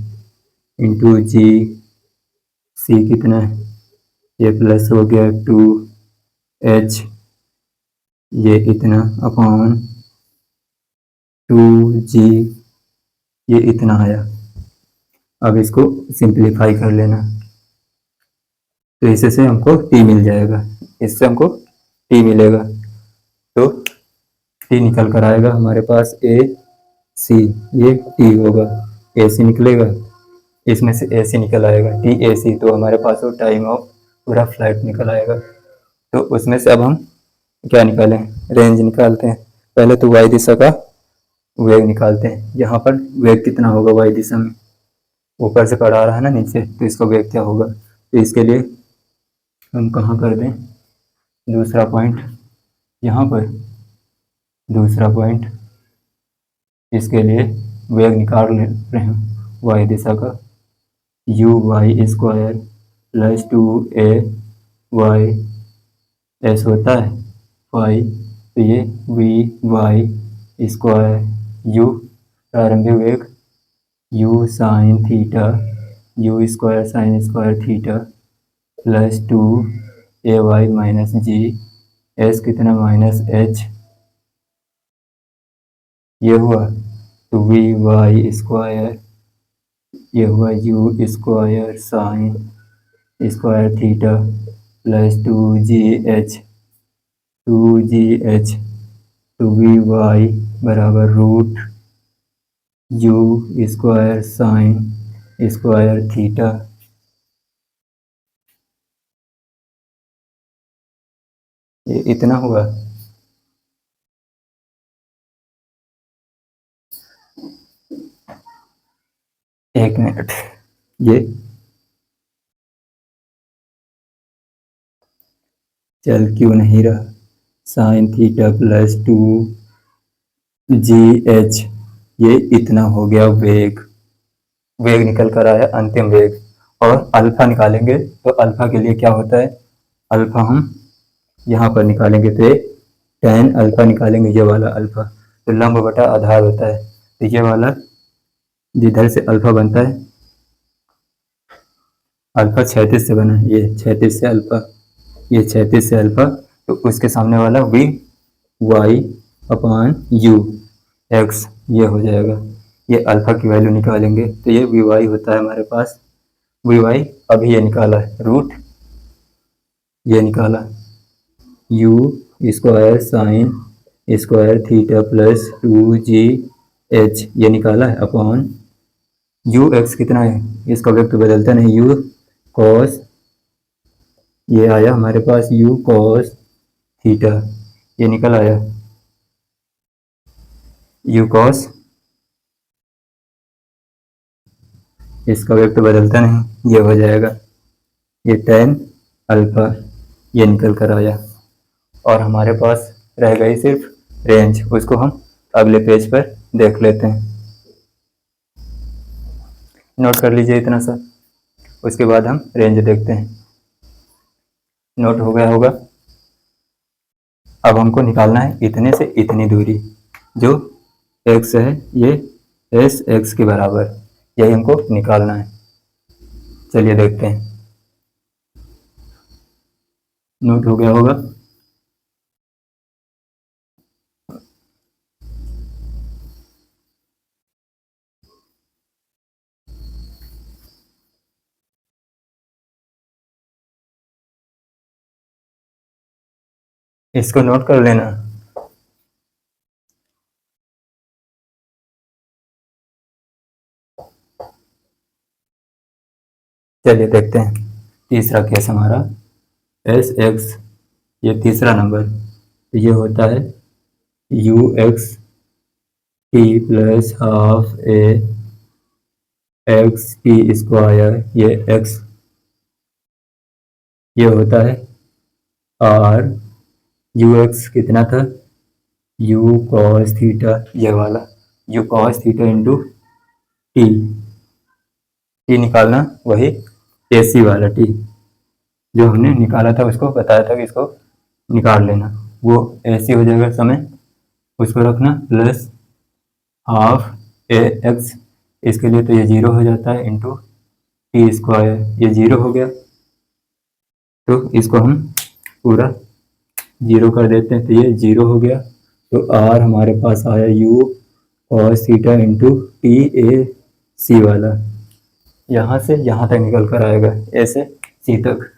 इंटू जी, सी कितना है, ये प्लस हो गया 2h, ये इतना अपॉन 2g, ये इतना आया। अब इसको सिंप्लीफाई कर लेना, तो इससे हमको t मिल जाएगा, इससे हमको t मिलेगा। तो t निकल कर आएगा हमारे पास ए सी, ये t होगा, ए सी निकलेगा, इसमें से ए सी निकल आएगा, टी ए सी, तो हमारे पास वो टाइम ऑफ पूरा फ्लाइट निकल आएगा। तो उसमें से अब हम क्या निकालें, रेंज निकालते हैं। पहले तो वाई दिशा का वेग निकालते हैं, यहाँ पर वेग कितना होगा वाई दिशा में, ऊपर से पढ़ा रहा है ना नीचे, तो इसका वेग क्या होगा। तो इसके लिए हम कहाँ कर दें दूसरा पॉइंट, यहाँ पर दूसरा पॉइंट, इसके लिए वेग निकाल रहे हैं वाई दिशा का, u Y square plus 2a y s होता है वाई, तो ये वी वाई स्क्वायर यू प्रारंभिक वेग u sine theta, u square sine square theta plus 2a y minus g, s कितना माइनस एच, ये हुआ, तो वी वाई स्क्वायर, ये हुआ u square sine square theta plus 2gh, तो वी वाई बराबर root u square sine square theta, ये इतना हुआ। एक मिनट, ये चल क्यों नहीं रहा, साइन थीटा प्लस 2gh, ये इतना हो गया वेग, वेग निकल कर आया अंतिम वेग। और अल्फा निकालेंगे, तो अल्फा के लिए क्या होता है, अल्फा हम यहाँ पर निकालेंगे, तो टेन अल्फा निकालेंगे, ये वाला अल्फा, तो लंब बटा आधार होता है, तो ये वाला जिधर से अल्फा बनता है, अल्फा 36 से बना है, ये 36 से अल्फा, ये 36 से अल्फा, तो उसके सामने वाला v y upon u x, ये हो जाएगा। ये अल्फा की वैल्यू निकालेंगे, तो ये वी वाई होता है हमारे पास, वी वाई अभी ये निकाला है रूट, ये निकाला you square sine square theta plus 2gh, ये निकाला है अपॉन यू एक्स कितना है, इसका वेक्टर बदलता नहीं, यू कॉस, ये आया हमारे पास यू कॉस थीटा, ये निकल आया यू कॉस, इसका वेक्टर बदलता नहीं, ये हो जाएगा ये टेन अल्फा, ये निकल कर आया। और हमारे पास रह गई सिर्फ रेंज, उसको हम अगले पेज पर देख लेते हैं, नोट कर लीजिए इतना सा, उसके बाद हम रेंज देखते हैं। नोट हो गया होगा। अब हमको निकालना है इतने से इतनी दूरी, जो x है, ये एस एक्स के बराबर, यही हमको निकालना है। चलिए देखते हैं, नोट हो गया होगा। इसको नोट कर लेना। चलिए देखते हैं तीसरा केस हमारा एस एक्स, ये तीसरा नंबर, तो ये होता है you X T plus half A x की स्क्वायर, ये एक्स, ये होता है आर यू एक्स कितना था, यू कॉस थीटा, ये वाला you cos theta into T, T निकालना वही एसी वाला टी जो हमने निकाला था, उसको बताया था कि इसको निकाल लेना, वो ऐसे हो जाएगा समय, उसको रखना प्लस हाफ ए एक्स, इसके लिए तो ये जीरो हो जाता है इंटू टी स्क्वायर, ये जीरो हो गया, तो इसको हम पूरा जीरो कर देते हैं, तो ये जीरो हो गया, तो आर हमारे पास आया u cos theta into t a c वाला, यहाँ से यहाँ तक निकल कर आएगा ए से सी तक,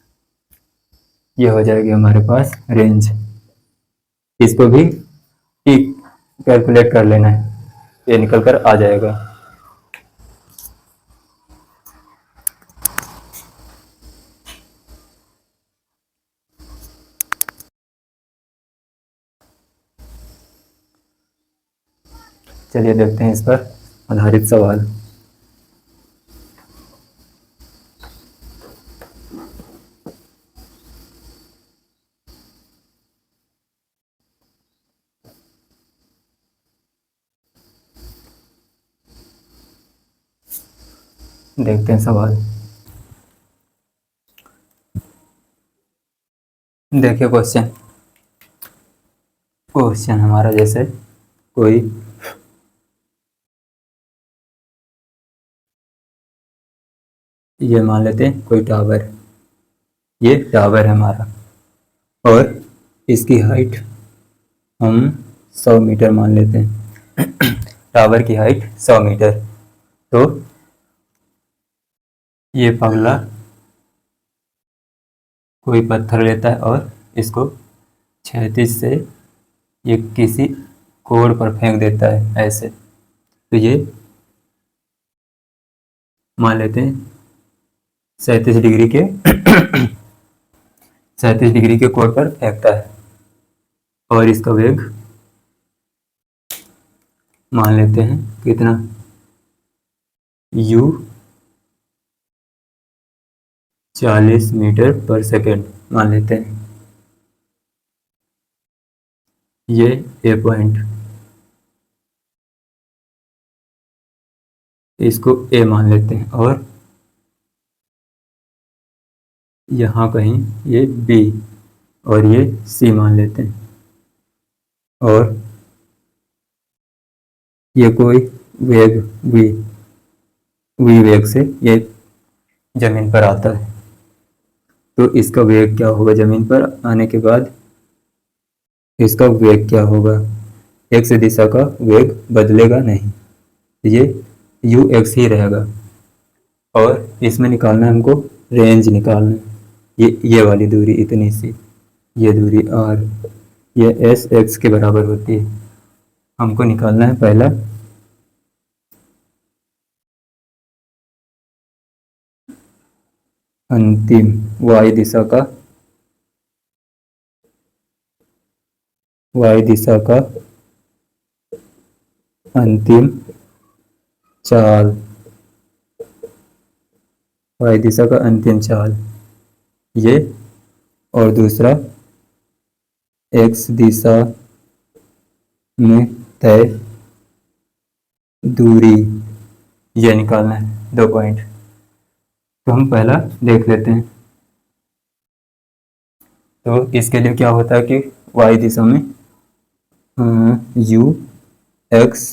ये हो जाएगी हमारे पास रेंज, इसको भी टी कैलकुलेट कर लेना है, ये निकल कर आ जाएगा। चलिए देखते हैं इस पर आधारित सवाल। देखते हैं सवाल। देखिए क्वेश्चन, क्वेश्चन हमारा जैसे कोई ये मान लेते हैं कोई टावर, ये टावर है हमारा और इसकी हाइट हम 100 मीटर मान लेते हैं टावर की हाइट 100 मीटर, तो ये पगला कोई पत्थर लेता है और इसको क्षैतिज से ये किसी कोण पर फेंक देता है ऐसे, तो ये मान लेते हैं 37 डिग्री के 37 डिग्री के कोण पर फेंकता है और इसका वेग मान लेते हैं कितना, u 40 मीटर पर सेकेंड मान लेते हैं, ये ए पॉइंट, इसको ए मान लेते हैं और यहाँ कहीं ये बी और ये सी मान लेते हैं, और ये कोई वेग वी वी वेग से ये जमीन पर आता है, तो इसका वेग क्या होगा, जमीन पर आने के बाद इसका वेग क्या होगा, एक्स दिशा का वेग बदलेगा नहीं, ये यू एक्स ही रहेगा, और इसमें निकालना है हमको रेंज निकालना है, ये वाली दूरी इतनी सी, ये दूरी आर, ये एस एक्स के बराबर होती है, हमको निकालना है पहला अंतिम वाई दिशा का, वाई दिशा का अंतिम चाल, वाई दिशा का अंतिम चाल ये, और दूसरा एक्स दिशा में तय दूरी, ये निकालना है 2 पॉइंट, तो हम पहला देख लेते हैं। तो इसके लिए क्या होता है कि y दिशा में u x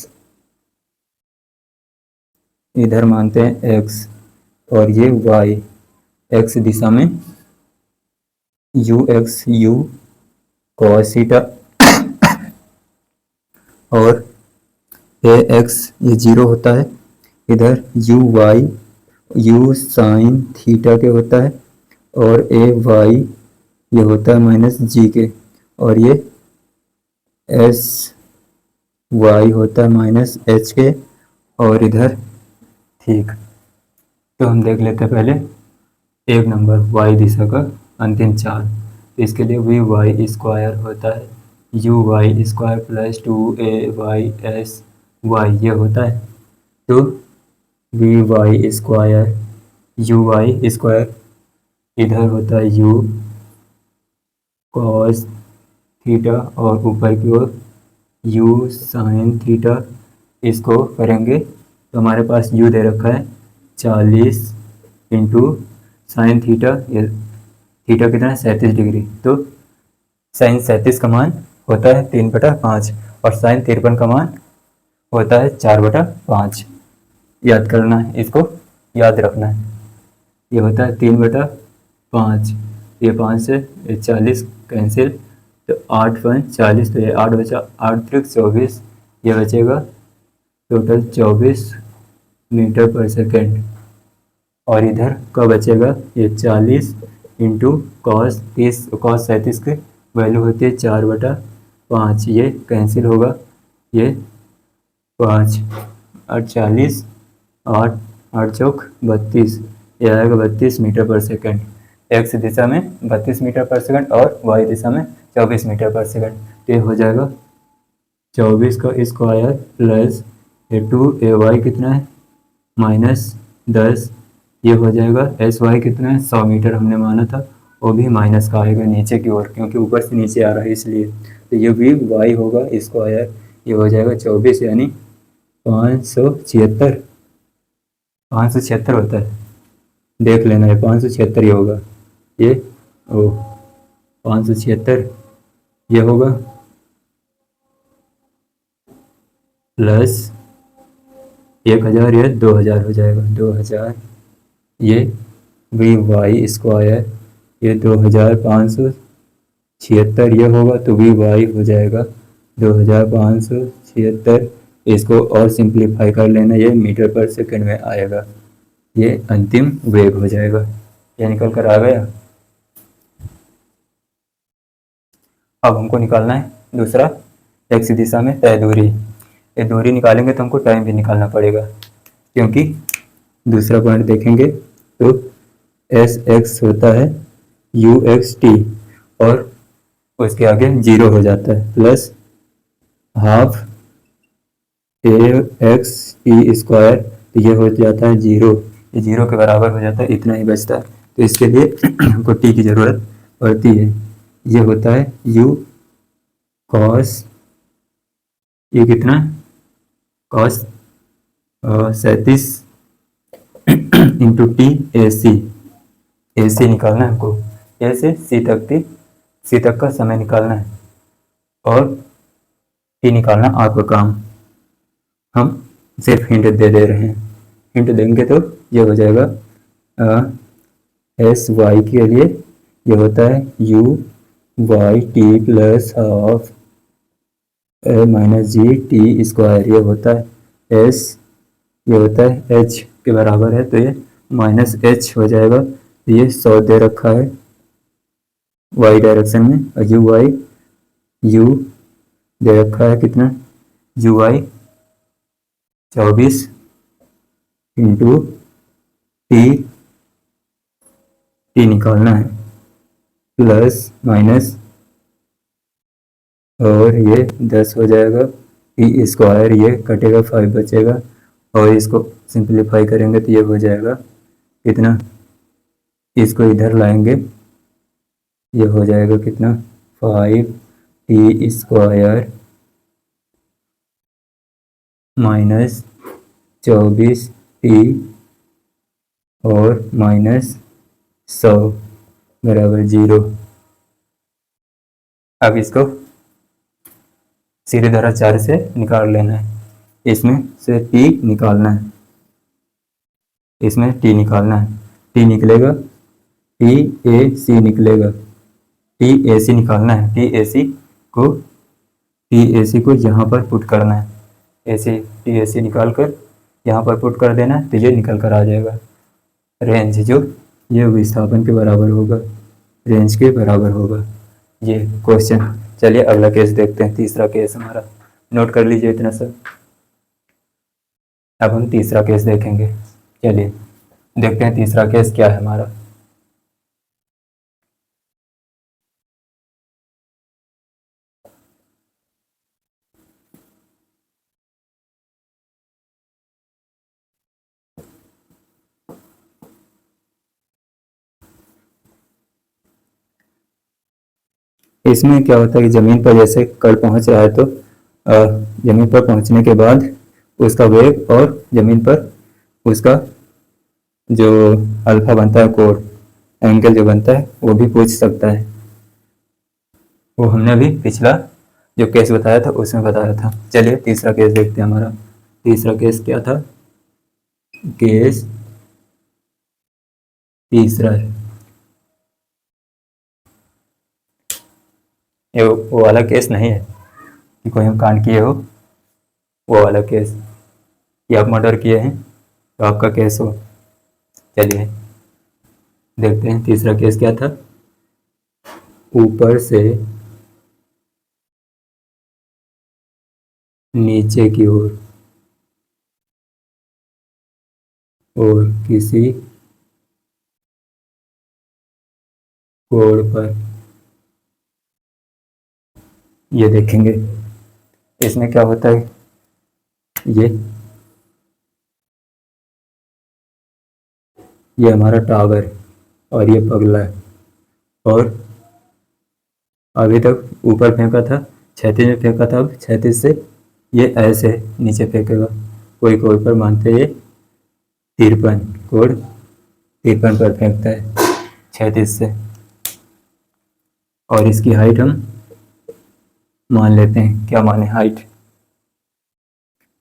इधर मानते हैं x और ये y, x दिशा में u x u cos theta और a x ये 0 होता है, इधर u y u sine theta के होता है और ए वाई ये होता है माइनस जी के, और ये एस वाई होता है माइनस एच के, और इधर ठीक, तो हम देख लेते हैं पहले एक नंबर वाई दिशा का अंतिम चाल, तो इसके लिए वी वाई स्क्वायर होता है you Y square plus 2ay s y, ये होता है। तो v y square you Y square, इधर होता है यू कॉस थीटा और ऊपर की ओर यू साइन थीटा। इसको करेंगे तो हमारे पास यू दे रखा है 40 इंटू साइन थीटा, ये थीटा कितना है 37 डिग्री, तो साइन 37 का मान होता है 3/5 और साइन 53 का मान होता है 4/5। याद करना है, इसको याद रखना है। ये होता है 3/5, ये 5 से 40 कैंसिल, तो 8×5 = 40, तो ये 8 बचा, 8×3 = 24, ये बचेगा टोटल 24 मीटर पर सेकेंड। और इधर का बचेगा ये 40 इंटू कॉस 37 की वैल्यू होती है 4/5, ये कैंसिल होगा, ये 5 और 40, 8 8 चौक 32, ये आएगा 32 मीटर पर सेकेंड। एक्स दिशा में 32 मीटर पर सेकेंड और वाई दिशा में 24 मीटर पर सेकेंड, तो ये हो जाएगा 24 का स्क्वायर प्लस ये 2ay कितना है -10, ये हो जाएगा sy कितना है 100 मीटर हमने माना था, वो भी माइनस का आएगा नीचे की ओर क्योंकि ऊपर से नीचे आ रहा है इसलिए, तो ये भी y होगा स्क्वायर, ये हो जाएगा 24 यानी 576, 576 होता है, देख लेना है 576 ये होगा, ये ओ 576 ये होगा प्लस 1000, ये 2000 हो जाएगा, 2000 ये वी वाई स्क्वायर, ये 2576 ये होगा, तो वी वाई हो जाएगा 2576। इसको और सिंप्लीफाई कर लेना, ये मीटर पर सेकंड में आएगा, ये अंतिम वेग हो जाएगा, ये निकल कर आ गया। अब हमको निकालना है दूसरा एक्स दिशा में तय दूरी, ये दूरी निकालेंगे तो हमको टाइम भी निकालना पड़ेगा, क्योंकि दूसरा पॉइंट देखेंगे तो एस एक्स होता है यू एक्स टी और उसके आगे 0 हो जाता है, plus half A X T square, तो ये हो जाता है 0, ये 0 के बराबर हो जाता है, इतना ही बचता है, तो इसके लिए हमको टी की ज़रूरत पड़ती है। ये होता है यू कॉस, ये कितना कॉस 37 इंटू टी ए सी निकालना है हमको, ए से सी तक का समय निकालना है और टी निकालना आपका काम, हम सिर्फ हिंट दे रहे हैं, हिंट देंगे तो ये हो जाएगा एस वाई के लिए ये होता है you Y T plus half -g t square, ये होता है एस, ये होता है एच के बराबर है, तो ये -h हो जाएगा, तो ये 100 दे रखा है वाई डायरेक्शन में, और यू दे रखा है कितना यू वाई 24 इंटू टी निकालना है प्लस माइनस, और ये 10 हो जाएगा, टी स्क्वायर ये कटेगा 5 बचेगा, और इसको सिंप्लीफाई करेंगे तो ये हो जाएगा कितना, इसको इधर लाएंगे ये हो जाएगा कितना 5t स्क्वायर -24t और -100 बराबर 0। अब इसको सीधी धारा 4 से निकाल लेना है, इसमें से t निकालना है, इसमें t निकालना है, t निकलेगा TAC निकलेगा, TAC निकालना है, TAC को यहाँ पर पुट करना है, ऐसे TAC निकाल कर यहाँ पर पुट कर देना है, तो ये निकल कर आ जाएगा रेंज, जो ये विस्थापन के बराबर होगा, रेंज के बराबर होगा ये क्वेश्चन। चलिए अगला केस देखते हैं, तीसरा केस हमारा, नोट कर लीजिए इतना सब। अब हम तीसरा केस देखेंगे, चलिए देखते हैं तीसरा केस क्या है हमारा। इसमें क्या होता है कि ज़मीन पर जैसे कण पहुंच रहा है तो ज़मीन पर पहुंचने के बाद उसका वेग और ज़मीन पर उसका जो अल्फा बनता है कोण एंगल जो बनता है वो भी पूछ सकता है। वो हमने अभी पिछला जो केस बताया था उसमें बताया था। चलिए तीसरा केस देखते हैं। हमारा तीसरा केस क्या था? केस तीसरा है ये वो वाला केस नहीं है कि कोई हम कांड किए हो, वो वाला केस कि आप मर्डर किए हैं तो आपका केस हो। चलिए देखते हैं तीसरा केस क्या था। ऊपर से नीचे की ओर और किसी कोण पर, ये देखेंगे इसमें क्या होता है। ये हमारा टावर और ये पगला है और अभी तक ऊपर फेंका था, क्षैतिज में फेंका था, अब क्षैतिज से ये ऐसे नीचे फेंकेगा। कोई कोण पर मानते हैं ये तिरपन, कोण तिरपन पर फेंकता है क्षैतिज से। और इसकी हाइट हम मान लेते हैं, क्या माने हाइट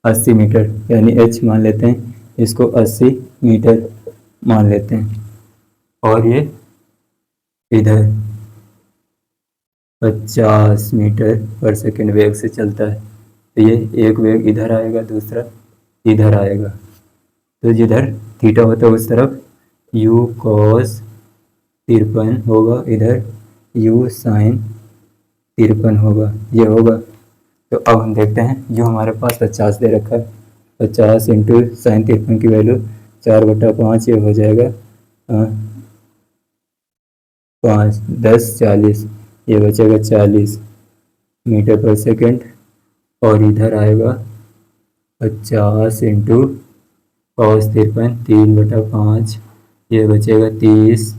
80 मीटर, यानी h मान लेते हैं इसको 80 मीटर मान लेते हैं। और ये इधर 50 मीटर पर सेकंड वेग से चलता है, तो ये एक वेग इधर आएगा, दूसरा इधर आएगा। तो जिधर थीटा होता है उस तरफ u cos 53 होगा, इधर u sin 53 होगा, ये होगा। तो अब हम देखते हैं, जो हमारे पास 50 दे रखा है, 50 इंटू साइन 53 की वैल्यू 4/5, ये हो जाएगा 5 10 40, ये बचेगा 40 मीटर पर सेकंड। और इधर आएगा 50 इंटू कॉस 53 3/5, ये बचेगा 30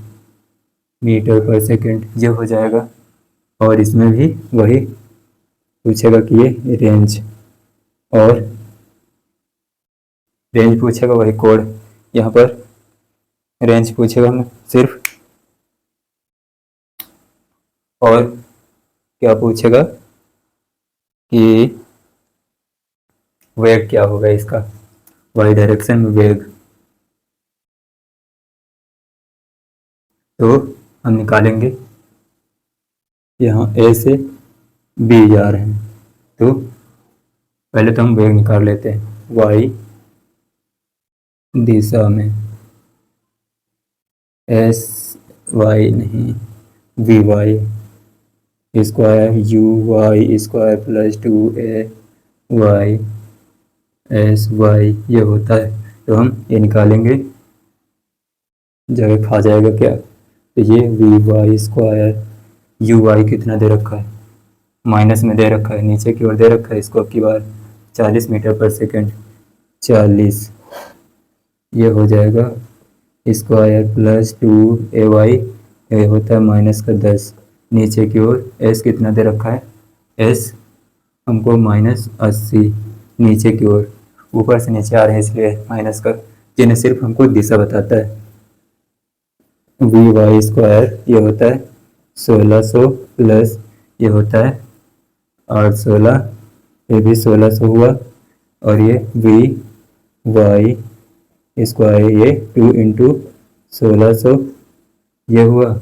मीटर पर सेकंड, ये हो जाएगा। और इसमें भी वही पूछेगा कि ये रेंज, और रेंज पूछेगा वही कोड, यहाँ पर रेंज पूछेगा हमें सिर्फ, और क्या पूछेगा कि वेग क्या होगा इसका, वाई डायरेक्शन में वेग। तो हम निकालेंगे, यहाँ ए से बी जा रहे हैं, तो पहले तो हम वेग निकाल लेते हैं वाई दिशा में, एस वाई नहीं v y square you Y square plus 2a y s y, ये होता है। तो हम ये निकालेंगे, जगह खा जाएगा क्या, तो ये v y square, you y कितना दे रखा है, माइनस में दे रखा है, नीचे की ओर दे रखा है इसको अब की बार 40 मीटर पर सेकंड, 40, ये हो जाएगा स्क्वायर प्लस 2ay, ये होता है माइनस का 10, नीचे की ओर s कितना दे रखा है, s हमको -80 नीचे की ओर, ऊपर से नीचे आ रहे हैं इसलिए माइनस का, जिन्हें सिर्फ हमको दिशा बताता है। वी वाई स्क्वायर ये होता है 1600 प्लस ये होता है 816, ये भी 1600 हुआ, और ये वी वाई स्क्वायर ये 2 इंटू 1600 ये हुआ,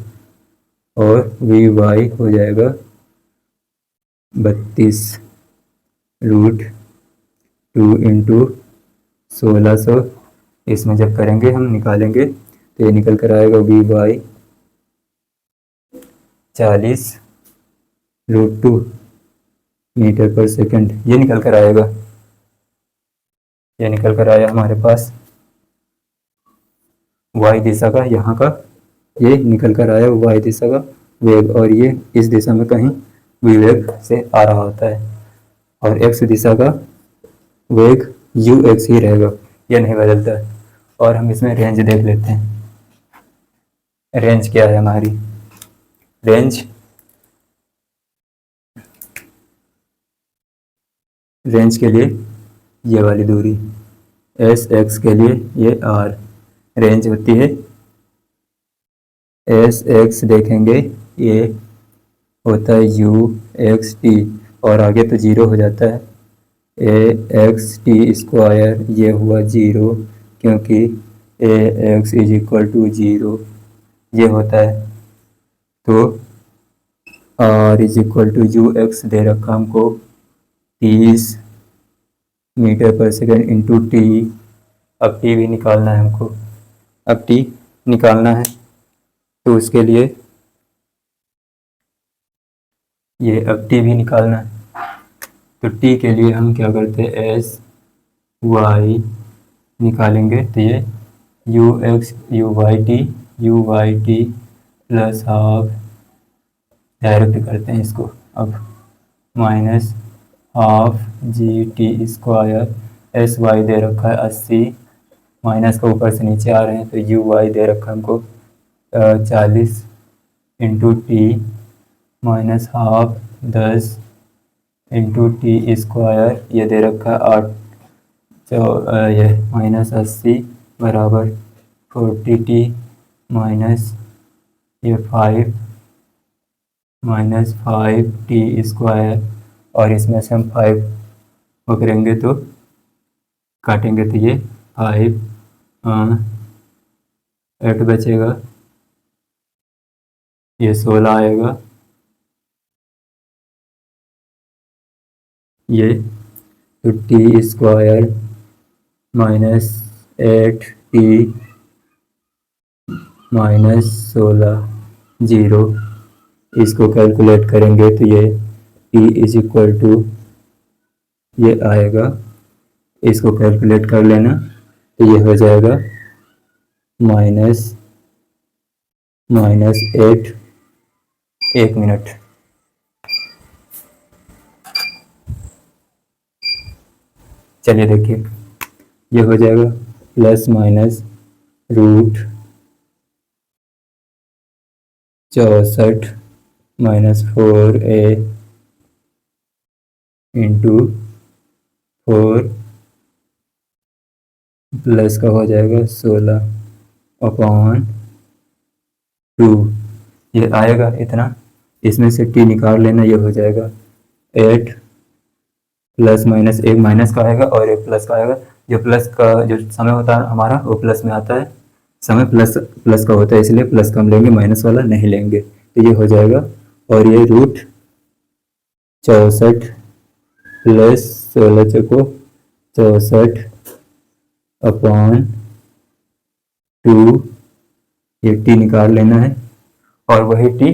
और वी वाई हो जाएगा 32√2 इंटू 1600। इसमें जब करेंगे हम निकालेंगे तो ये निकल कर आएगा वी वाई 40√2 मीटर पर सेकंड, ये निकल कर आएगा, ये निकल कर आया हमारे पास वाई दिशा का, यहाँ का ये निकल कर आया वाई दिशा का वेग, और ये इस दिशा में कहीं वी वेग से आ रहा होता है, और एक्स दिशा का वेग यू एक्स ही रहेगा, ये नहीं बदलता है। और हम इसमें रेंज देख लेते हैं, रेंज क्या है हमारी, रेंज रेंज के लिए ये वाली दूरी, एस एक्स के लिए ये आर, रेंज होती है एस एक्स देखेंगे ये होता है यू एक्स टी, और आगे तो जीरो हो जाता है, ए एक्स टी स्क्वायर ये हुआ जीरो, क्योंकि a x is equal to zero ये होता है। तो R is equal to you x दे रखा हमको 30 मीटर पर सेकेंड इंटू टी। अब टी भी निकालना है हमको, अब टी निकालना है तो उसके लिए ये अब टी भी निकालना है। तो टी के लिए हम क्या करते हैं, एस वाई निकालेंगे तो ये you x u Y T plus half, direct करते हैं इसको अब, minus half g T square, s y दे रखा है 80, माइनस का ऊपर से नीचे आ रहे हैं तो यू वाई दे रखा है हमको 40 into T minus half 10 into T square, ये दे रखा है 8, ये माइनस 80 बराबर 40t माइनस ये 5 माइनस 5t स्क्वायर, और इसमें से हम 5 वो करेंगे तो काटेंगे तो ये 5 8 बचेगा, ये 16 आएगा, ये तो T square minus 8t minus 16 zero, इसको कैलकुलेट करेंगे तो ये t इज इक्वल टू ये आएगा, इसको कैलकुलेट कर लेना तो ये हो जाएगा माइनस 8 1 मिनट। चलिए देखिए ये हो जाएगा plus minus root 64 minus 4a into 4 plus का हो जाएगा 16 अपॉन 2, ये आएगा इतना, इसमें से t निकाल लेना, ये हो जाएगा 8 प्लस माइनस, एक माइनस का आएगा और एक प्लस का आएगा, जो प्लस का जो समय होता है हमारा वो प्लस में आता है, समय प्लस प्लस का होता है इसलिए प्लस का हम लेंगे, माइनस वाला नहीं लेंगे, तो ये हो जाएगा, और ये रूट 64 प्लस 16 चको 64 अपॉन 2, ये टी निकाल लेना है और वही टी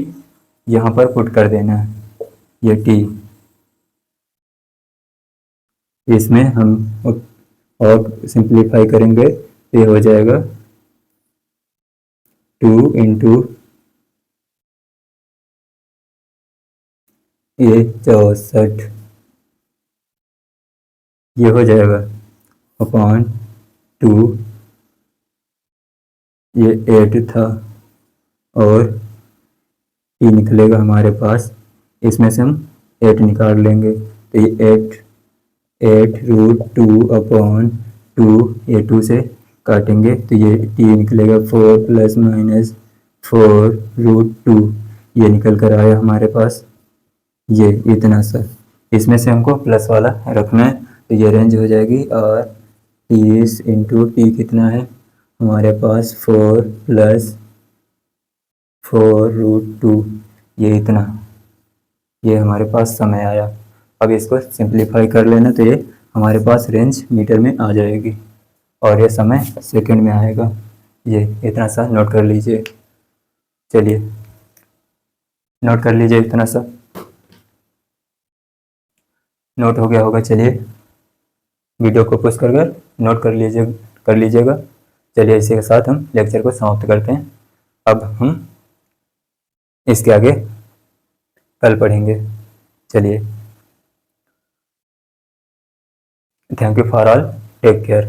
यहाँ पर पुट कर देना है, ये टी इसमें हम और सिंप्लीफाई करेंगे तो ये हो जाएगा 2 इंटू ये 64, ये हो जाएगा अपॉन 2, ये 8 था और टी निकलेगा हमारे पास, इसमें से हम 8 निकाल लेंगे तो ये 8 रूट 2 अपॉन 2, ये 2 से काटेंगे तो ये टी निकलेगा 4 प्लस माइनस 4 रूट 2, ये निकल कर आया हमारे पास, ये इतना सा, इसमें से हमको प्लस वाला रखना है तो ये रेंज हो जाएगी, और 30 इंटू टी कितना है हमारे पास 4 प्लस 4 रूट 2, ये इतना, ये हमारे पास समय आया। अब इसको सिंप्लीफाई कर लेना तो ये हमारे पास रेंज मीटर में आ जाएगी और ये समय सेकंड में आएगा, ये इतना सा नोट कर लीजिए। चलिए नोट कर लीजिए, इतना सा नोट हो गया होगा। चलिए वीडियो को पुश कर नोट कर लीजिएगा। चलिए इसी के साथ हम लेक्चर को समाप्त करते हैं। अब हम इसके आगे कल पढ़ेंगे। चलिए, thank you for all, take care.